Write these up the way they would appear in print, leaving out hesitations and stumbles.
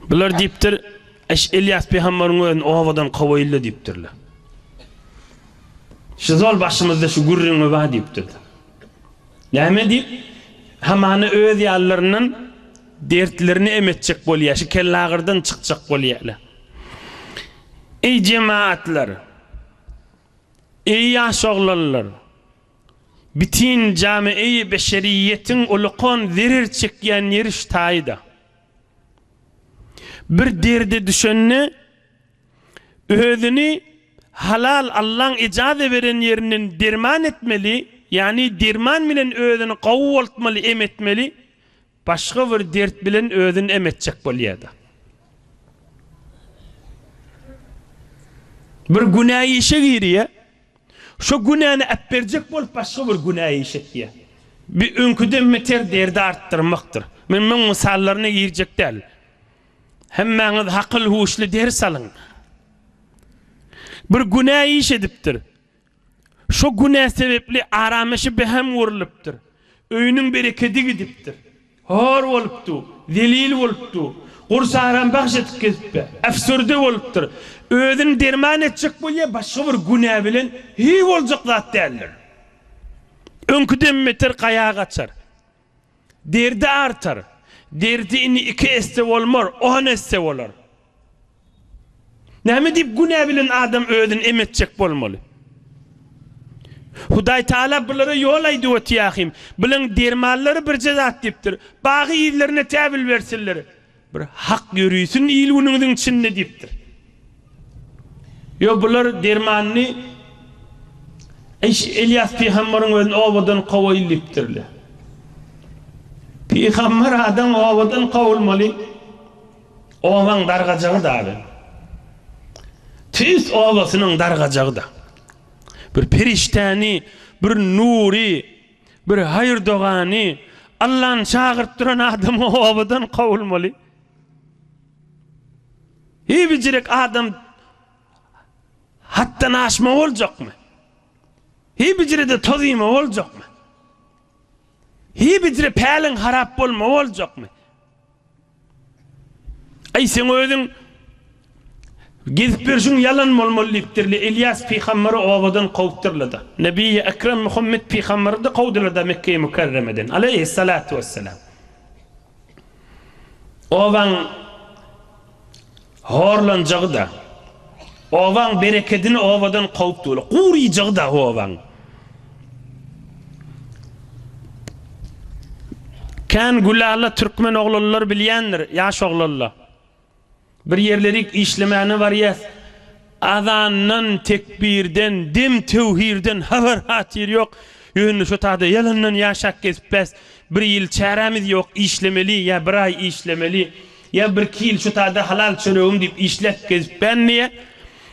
Bular deyiptir, İlyas peygamberin ovadan qavoyilla deyiptirler. Şu zol başımızda şu gurrunu var deyiptir. Näme deyip? Hamany öz ýallarynyň dertlerini emetjek bolýar, şu kellagyrdan çykjak bolýarlar. Ey cemaatlar, ey ýaşaglanlar, bitin jami'i beşeriyetin ulukon zerir çekýän ýeri şu taýda. Bir derde düşenni özüni halal Allah'ın icazet veren yerinin derman etmeli, yani derman bilen özünü qawwaltmaly, emetmeli, başga bir dert bilen özünü emetjek bolýardy. Bir günah işe giriyor, şu günahını apperjek bolup başga bir günah işetýär. Bir önküden meter derdi arttırmaktır. Men misallaryny girjek däl. Hemmäňiz hakıl huşly ders alın. Bir günah iş edipdir. Şu günah sebepli aramışı behem vurulupdir. Öýünün bereketi gidipdir. Hor bolupdy, zelil bolupdy. Gursaran bahşet kesip, afsurde bolupdyr. Özüni derman etjek bolýar, başga bir günah bilen hi boljak zat däldir. Önküden meter qayağa açar. Derdi artar. Derdi ini 2 esse bolmar, 10 esse bolar. Näme diýip günah bilen adam özüni emetjek bolmaly? Hudaý Taala bulara yol aýdy ötýähim. Bilen dermanlary bir jazat diýipdir. Bagy ýerlerine täbil bersinler. Bir hak ýürüýsün ýylgynyň içinde diýipdir. Yo bular dermanny İlyas peygamberin özüni owadan qawaylypdirler. Peygamber adam owadan qawulmaly. Owaň dargajagy da. Tüs owasynyň dargajagy da. Bir periştani, bir nuri, bir hayır dogany, Allah'ın çağırttıran adam owadan qawulmaly. Hibijirek adam hattan aşma boljakmy? Hibijirede tozyma boljakmy? Hibijire päliň harap bolma boljakmy? Ay sen özüň gezip berşin yalan bolmalypdirli. İlyas peýgamberi owadan qawtyrlady. Nebi Ekrem Muhammed peýgamberi de qawdyrlady Mekke-i Mükerremeden. Aleyhissalatu vesselam. Owaň horlanjagy da, owaň bereketini owadan qawtyrly. Qurýjagy da owaň. Kan gulala Türkmen oglanlar bilýändir, ýaş oglanlar. Bir yerlerik işlemeni var ya, azandan, tekbirden, dim tevhirden haber hatir yok. Yönü şu tadı yalandan yaşak kesipes. Bir yıl çaremiz yok, işlemeli ya bir ay işlemeli. Ya bir kil şu tadı halal çörüğüm deyip işlet kesipben niye?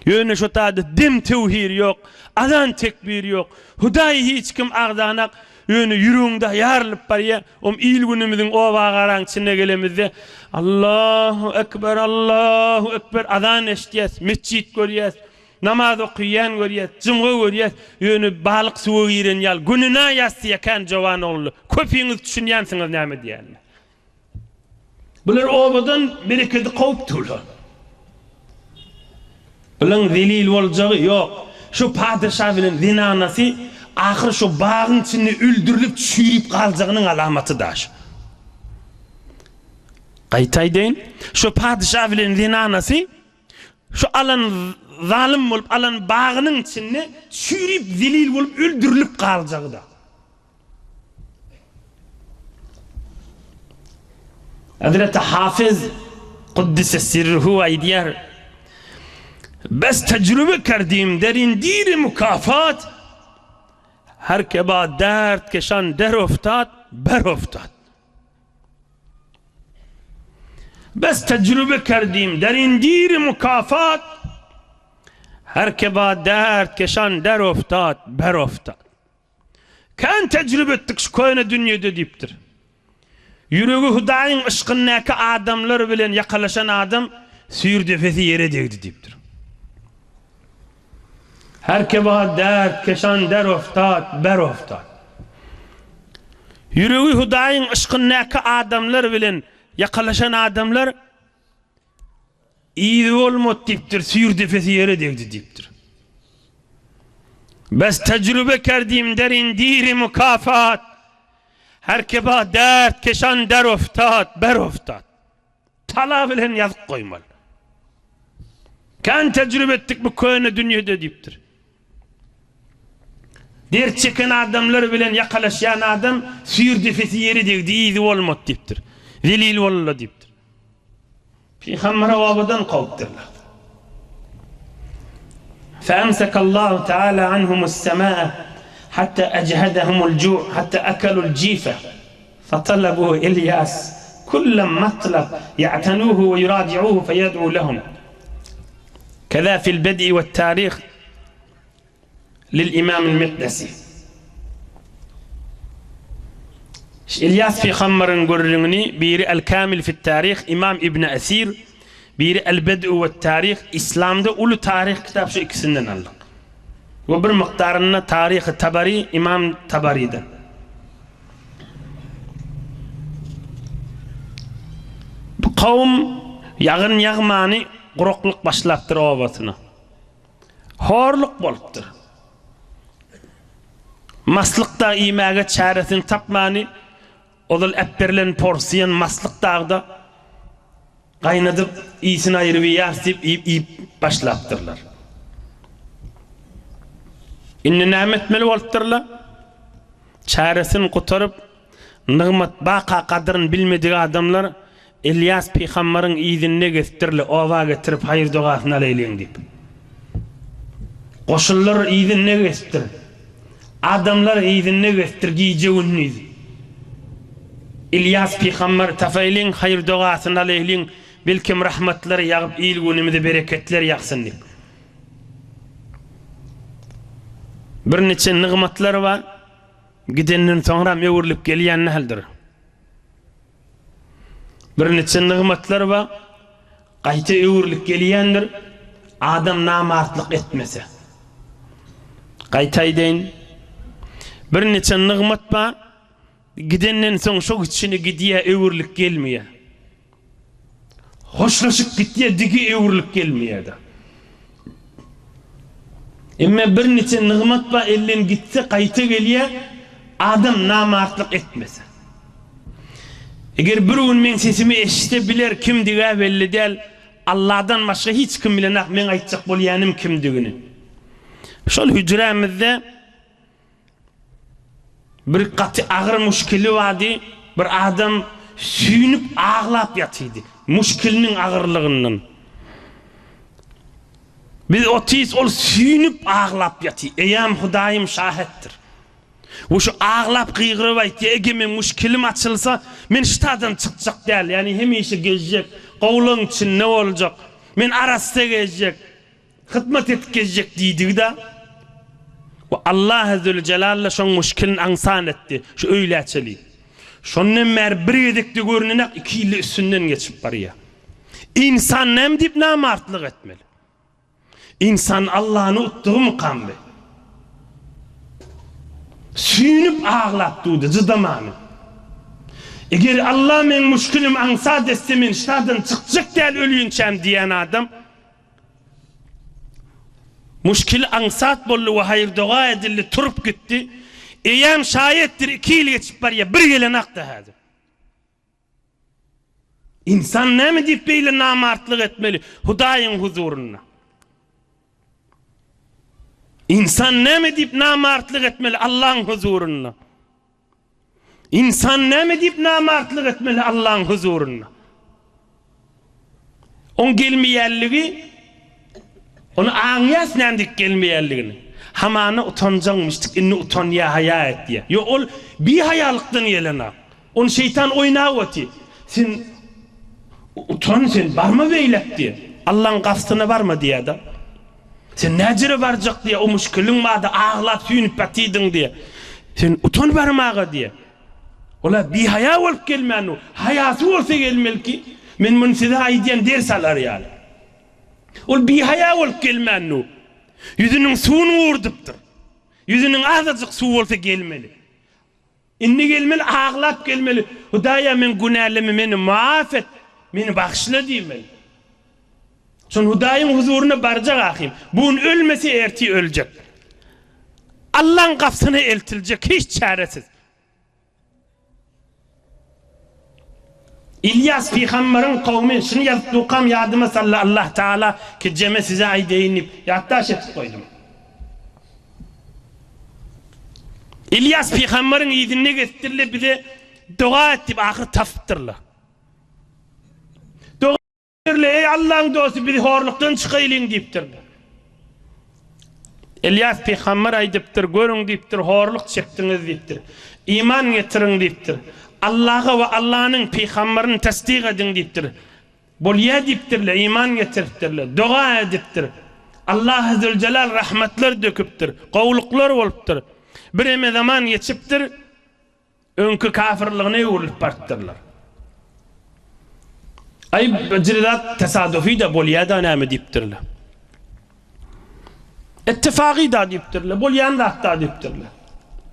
Yönü şu tadı dim tevhir yok, azan tekbir yok. Hudayi hiç kim ağdanak. Yönü yürüğünde yarılıp var ya, il günümüzün o vağaran içine gelemizde Allahu Ekber, Allahu Ekber azan eşdiyes, mescid görüyes, namaz okuyan görüyes, cımgı görüyes, yönü balık suğu giren yal, gününa yastı yakan cavan oğlu, köpüğünüz düşünyansınız näme diyenler. Bunlar obadan bereketi qawpdylar. Bilen zelil boljagy yok. Şu padişah bilen zinanasy ahir şu bağın içinde öldürülüp çürüyüp kalacağının alamatı da. Qaytay deyin, şu padişah bilen zinanası, şu alan zalim olup alan bağının içinde çürüyüp zelil olup öldürülüp kalacağı da. Hazreti Hafız Kuddise sirruhu aydiyar, bes tecrübe kardیم در این دیر مکافات هر که با درد کشان در افتاد بر افتاد. بس تجربه کردیم در این دیر مکافات هر که با درد کشان در افتاد بر افتاد. Kan tecrübe ettik şu koyuna dünyada deyiptir. Yüreği Hudaýyň ışkyndaky adamlar bilen yakalaşan adam sür defesi yere değdi deyiptir. Her ke ba dert keşan der oftad ber oftad. Yüreği Hudaýyň ışkyndaky adamlar bilen yakalaşan adamlar İyi olmadı deyiptir, suyur defesi yere devdi deyiptir. Bes tecrübe kerdim derin diri mukafat. Herkeba dert keşan der oftat, ber oftat. Tala bilen yazık koymalı. Kan tecrübe ettik bu köyüne dünyada deyiptir. Der çeken adamlar bilen yakalaşan adam suyur defesi yeri devdi, iyi olmadı deyiptir. Velil valla deyiptir. Peygamber avadan kovdurlar. فأمسك الله تعالى عنهم السماء حتى أجهدهم الجوع حتى أكلوا الجيفة فطلبوا إلياس كل مطلب يعتنوه ويراجعوه فيدعو لهم كذا في البدء والتاريخ للإمام المقدسي. إلياس في خمر قرني بير الكامل في التاريخ إمام ابن أثير بير البدء والتاريخ إسلام'da ulu tarih kitap şu ikisinden aldık. Ve bir miktarında tarih Tabari İmam Tabari'den. Bu kavim yağın yağmani quruqluq başlaptır ovatına. Horluq bolupdur. Maslıqta imaga çaresini tapmani odul epperlen porsiyon maslık dağda qaynadıp iyisini ayırıp yarsip iyip başlaptırlar. İnni nämetmeli bolupdurlar. Çaresini qutarıp nığmat baqa qadrını bilmediği adamlar İlyas peygamberin iyidinne getirli ova getirip hayır duasını aleyleyin deyip. Qoşullar iyidinne getir. Adamlar iyidinne getir giyce unnuydu. İlyas peygamber tafaylin hayır duasını aleyleyin bilkim rahmetler yağıp iyil günümüzde bereketler yağsın deyip. Bir neçe nığmatlar var. Gidenden sonra mevurlip geliyen nehaldir. Bir neçe nığmatlar var. Qayta mevurlip geliyendir. Adam namartlık etmese. Qaytaydeyn. Bir neçe nığmat var. Gidenden son şu içini gidiye mevurlip gelmeye. Hoşlaşıp gittiye digi mevurlip gelmeye de. Emme bir neçe nığmat var ellen gitse qayta geliye adam namartlık etmese. Eğer bir gün men sesimi eşite biler kim diye belli değil. Allah'dan başka hiç kim bilenak men aytacak bolyanım kimdigini. Şol hücremizde bir katı ağır müşkili vardı. Bir adam süyünüp ağlap yatıydı. Müşkilinin ağırlığından. Biz otiyiz ol süyünüp ağlap yatıydı. Eyam Hudayım şahittir. O şu ağlap kıygırıp aytı. Ege men müşkilim açılsa men ştadan çıkacak değil. Yani hem işe gezecek. Qowlun için ne olacak? Men arasında gezecek. Hizmet et gezecek deydik da. Allah Azze Celal'la şon müşkilin ansan etti. Şu öyle açılı. Şondan mer bir edikti görünenek iki yıl üstünden geçip barıya. İnsan nem deyip namartlık etmeli. İnsan Allah'ını uttuğu mukam be. Süyünüp ağlap duydu zıdamanı. Eğer Allah men müşkilim ansa dese men ştadan çıkacak değil ölüyünçem diyen adam müşkil ansat bollu ve hayır dua edildi turup gitti. Eyem şayettir 2 yıl geçip var ya bir gelen akta hadi. İnsan ne mi deyip beyle namartlık etmeli Hudayın huzuruna. İnsan ne mi deyip namartlık etmeli Allah'ın huzuruna. İnsan ne mi deyip namartlık etmeli Allah'ın huzuruna. On gelmeyerliği onu anlayas nendik gelmeyerliğini. Hamanı utanacakmıştık inni utan ya haya et diye. Yo ol bir hayalıktan yelena. On şeytan oynağı oti. Sen utan sen barma beylek diye. Allah'ın kastına varma diye adam. Sen necire varacak diye o müşkülün vardı ağlat suyunip batiydin diye. Sen utan barmağa diye. Ola bir haya olup gelmeyen o. Hayası olsa gelmeli ki. Men bunu size aydiyen ders alar yani. Ol bir haya olup gelmeyen o. Yüzünün suyunu vurduptur. Yüzünün azıcık su olsa gelmeli. İnni gelmeli ağlap gelmeli. Hudaya men günahlarımı beni muaf et. Beni bağışla diyemeli. Şun Hudaýyň huzuruna barjak ahim. Buň ölmesi erti öljek. Allah'ın kapsını eltilecek hiç çaresiz. İlyas Peygamber'in kavmi şunu yazıp kam yadıma salla Allah Teala ki ceme size ay deyinip yatta şetip koydum. İlyas Peygamber'in izine getirilip bize dua etip ahir tafıttırlar. Dua ettirle ey Allah'ın dostu bizi horluktan çıkayılın deyiptirler. İlyas Peygamber aydiptir, görün deyiptir, horluk çektiniz deyiptir. İman getirin deyiptir. Allah'a ve Allah'ın Peygamberini tasdik edin deyiptir. Bolya deyiptirler, iman getiriptirler, dua ediptir. Allah Azze ve Celal rahmetler döküptir, qawluklar oluptir. Bir eme zaman geçiptir, önkü kafirliğine yurulup barttırlar. Ay bacırdat tesadüfi de bolya da näme deyiptirler. İttifaqi da deyiptirler, bolyan da hatta deyiptirler.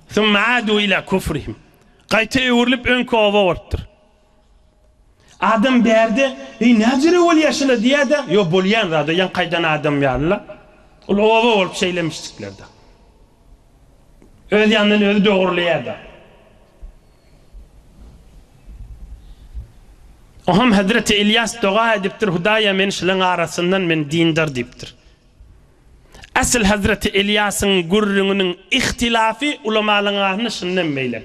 Thumma adu ila kufrihim. Qayta öwürlip önkü ova olupdyr. Adam berdi, näjere ol ýaşyla diýär-de, yo bolyan zada, yan qaydan adam ýarlar. Ol ova olup şeýlemişdiklerde. Öz ýandan özü dogurlaýar-da. Oham Hazreti İlyas dua edipdir, Hudaýa men şulan arasyndan men dindar diýipdir. Asıl Hazreti İlyas'ın gurrunun ihtilafı ulamalarına şundan meyle.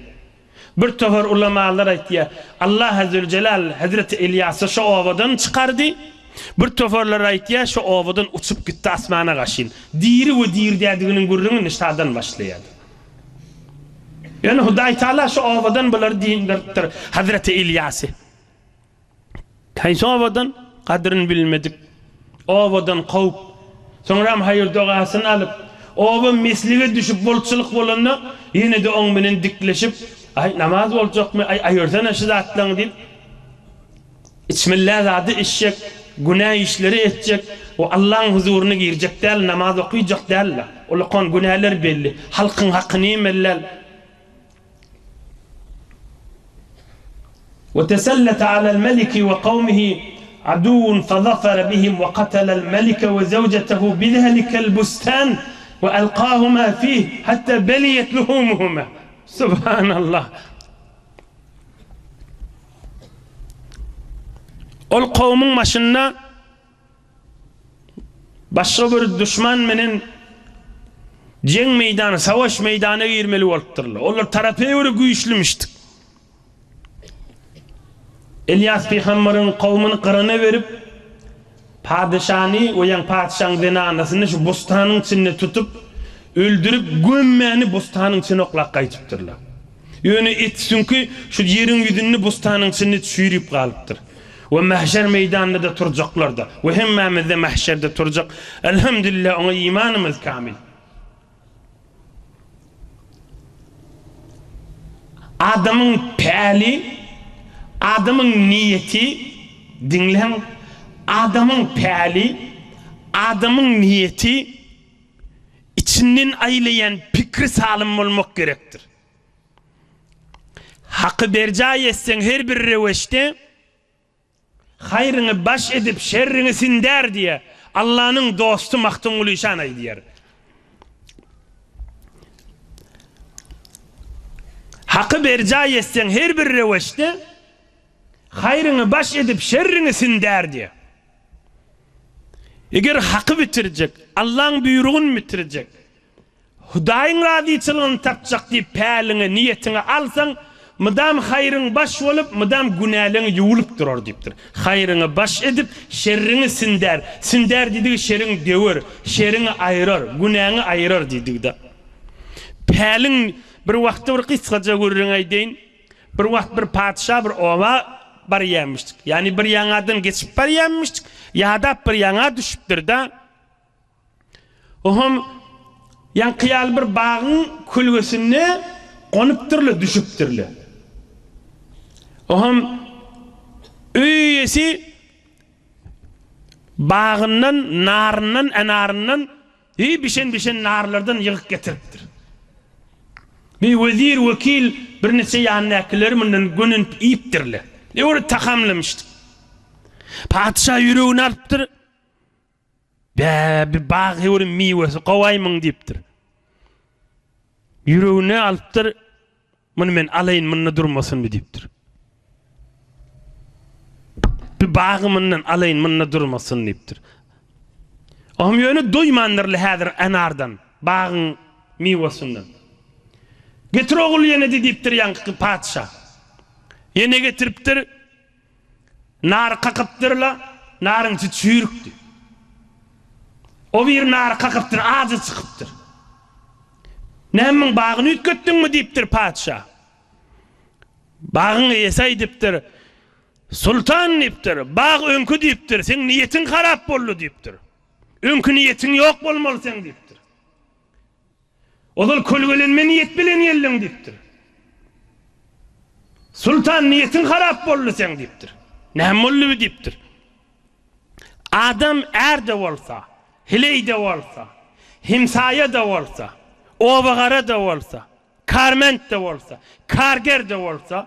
Bir tohar ulamalar aytýar, Allah Azze ve Celal Hazreti İlyas'ı şu ovadan çıkardı. Bir toharlar aytýar, şu ovadan uçup gitti asmana gaşyn. Diri we dir diýdiginiň gurrunu niştadan başlaýar. Yani Hudaý Taala şu ovadan bular dindirdir Hazreti İlyas'ı. Kaýsy ovadan kadrini bilmedik. Ovadan qowup soňram hayır dogasyny alyp, owa meslige düşüp bolçuluk bolanda ýene de oň menen dikleşip, ay namaz boljakmy, ay aýyrdan aşy zatlaň diýip, içmillah zady işjek, günah işleri etjek, o Allah'ın huzuruna girecek däl, namaz okuyjak däl. Olakon günahlar belli, halkyň hakyny ýemellär. وتسلط على الملك وقومه عدو فظفر بهم وقتل الملك وزوجته بذلك البستان وألقاهما فيه حتى بليت لحومهما. سبحان الله. Ol kavmin başında başka bir düşman menen jeng meydanı, savaş meydanı girmeli bolupdyrlar. Olar tarapy öwre güýçlümişdik. İlyas Peygamber'in kavmini qırana verip padişahını o yan padişahın zenanasyny şu bostanyň içinde tutup öldürüp gömmeni bostanyň içine oklap qaytypdyrlar. Ýöne etsinki şu ýeriň ýüzünde bostanyň içinde sürüp galypdyr. Ve mahşer meydanında da turacaklar da. Ve hemmemiz de mahşerde turacak. Elhamdülillah ona imanımız kamil. Adamın pali, adamın niyeti, dinleyin, adamın pali, adamın niyeti içinden aylayan fikri salim olmak gerektir. Hakkı bercay etsen her bir reveşte hayrını baş edip şerrini sinder diye Allah'ın dostu Mahdumul İşan aydiyer. Hakkı bercay etsen her bir reveşte hayrını baş edip şerrini sinder diye. Eğer hakkı bitirecek, Allah'ın buyruğunu bitirecek, Hudaýyň razyçylygyny tapjak diýip pälini, niyetini alsan, mıdam hayrın baş olup, mıdam günahlygyň ýuwulup durar diýipdir. Hayrını baş edip, şerrini sinder. Sinder diýdigi şeriň döwer, şeriňi aýrar, günahyny aýrar diýdigde. Pälin bir wagtda bir kysgaja görüň aýdyň. Bir wagt bir padşah bir owa bar ýemmişdik. Yani bir ýaňadan geçip bar ýemmişdik. Ýa-da bir ýaňa düşüpdir da. Ohum ýankyýal bir bagyň kulgesine gonypdyrlar, düşüpdyrlar. Ohum öýesi bagyndan, naryndan, enaryndan bişen narlardan ýygyp getiripdir. Bir wezir, wekil bir neçe ýannakylar mundan gönün iýipdirler. Ýöre takamlamışdyk. Padşah ýüregini alypdyr. Bir bağ hewrin miwesi gowaýmyň diýipdir. Yüreğine alıptır, bunu men alayın mınna durmasın diýipdir. Bir bağımından alayın mınna durmasın diýipdir. Ohm ýöne doýmandyrly häzir anardan, bağın miwesinden. Getir oğul ýene diýipdir ýanky padşah. Ýene getiripdir, nar kakypdyrla, naryň içi çüýrükdi. O bir nar kakypdyr, azy çykypdyr. Näme bagyny ütgetdiňmi diýipdir padşah. Bagyny ýesay diýipdir. Sultan diýipdir, bag öňkü diýipdir, sen niýetin harap boldy diýipdir. Öňkü niýetin ýok bolmaly sen diýipdir. Odal kölgelenme niýet bilen ýelliň diýipdir. Sultan niýetin harap boldy sen diýipdir. Näme boldy diýipdir. Adam erde bolsa, hileyde bolsa, himsaýa da bolsa, obagara da bolsa, karment de bolsa, karger de bolsa,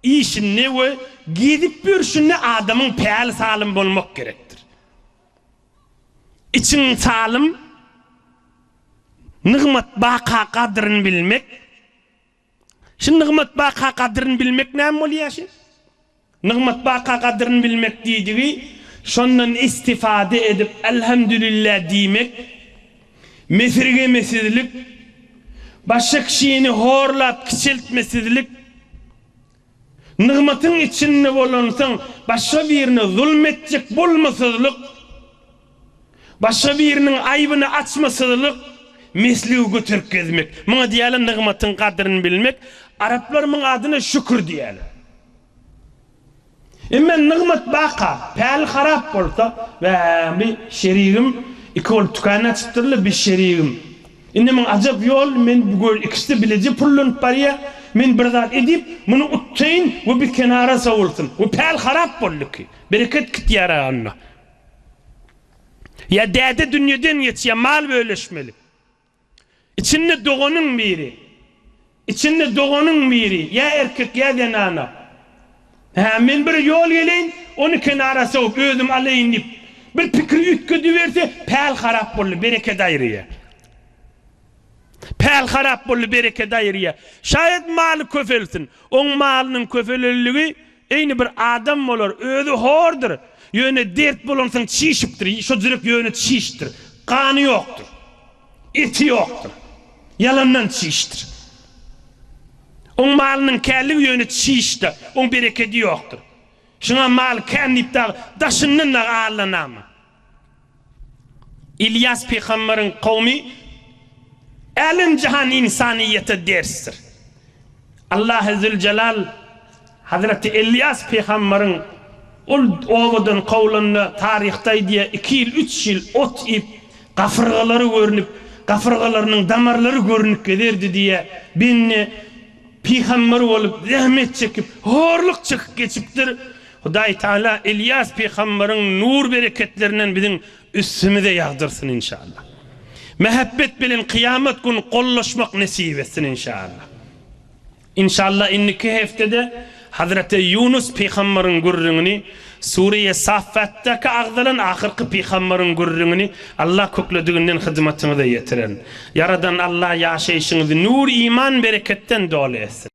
işini we gidip bürşünni adamın päl salym bolmak gerekdir. İçin salym, nigmat baqa kadryny bilmek. Şu nigmat baqa kadryny bilmek näme bolýar? Nigmat baqa kadryny bilmek diýdigi, şondan istifade edip elhamdülillah diýmek, mesirgemesizlik, başka kişini horlap kiçiltmesizlik, nigmatyň içinde bolansaň başga birine zulmetjek bolmasızlyk, başga biriniň aýbyny açmasızlyk, mesliği götürüp gezmek. Muňa diýäler nigmatyň kadryny bilmek. Araplar muň adyna şükür diýäler. Emma nigmat baqa, päl harap bolsa we bir şerigim ikol tükana çıktırlı bir şerigim. Indi men ajab yol men bu göl ikisi bileji pullanyp barýar. Men bir zat edip muny uttaýyn we bir kenara sawulsyn. We päl harap boldy. Bereket gitýär anna. Ya däde dünýeden ýetýär mal böleşmeli. İçinde doğanın biri. İçinde doğanın biri. Ya erkek ya denana. Men bir yol geleyin, onu kenara soğuk, özüm alayın deyip, bir pikri ütküdü verse, päl harap bolly, bereket aýrýar. Päl harap bolly, bereket aýrýar. Şayet maly köfelsin, on malynyň köfelelligi, eýni bir adam bolar, özü hordur, ýöne dert bolansaň çişipdir, şo jürek ýöne çişdir, kany ýokdur, eti ýokdur, yalandan çişdir. On malynyň käligi ýöne çişdi, on bereketi ýokdur. Şuna mal känip daşyndan ağlanama. İlyas peýgamberiň kowmy elin jahan insaniýete dersdir. Allah Zülcelal Hazreti İlyas peýgamberiň ol owadan kowlanyny taryhda diýe 2 ýyl 3 ýyl ot ip gafyrgalary görünip, gafyrgalarynyň damarlary görünüp gederdi diýe binni peýgamber bolup zähmet çekip, horluk çykyp geçipdir. Hudaý Taala İlyas peýgamberiň nur bereketlerinden biziň üstümize ýagdyrsyn inşallah. Mehabbet bilen kıyamet günü kollaşmak nasip etsin inşallah. İnşallah inniki heftede Hazreti Yunus peýgamberiň gurrüňini, Suriye Saffat'taki agdalan ahirki peýgamberiň gurrüňini Allah köklediginden hyzmatyňyza ýetiren. Yaradan Allah ýaşaýyşyňyzy nur iman bereketten dolu etsin.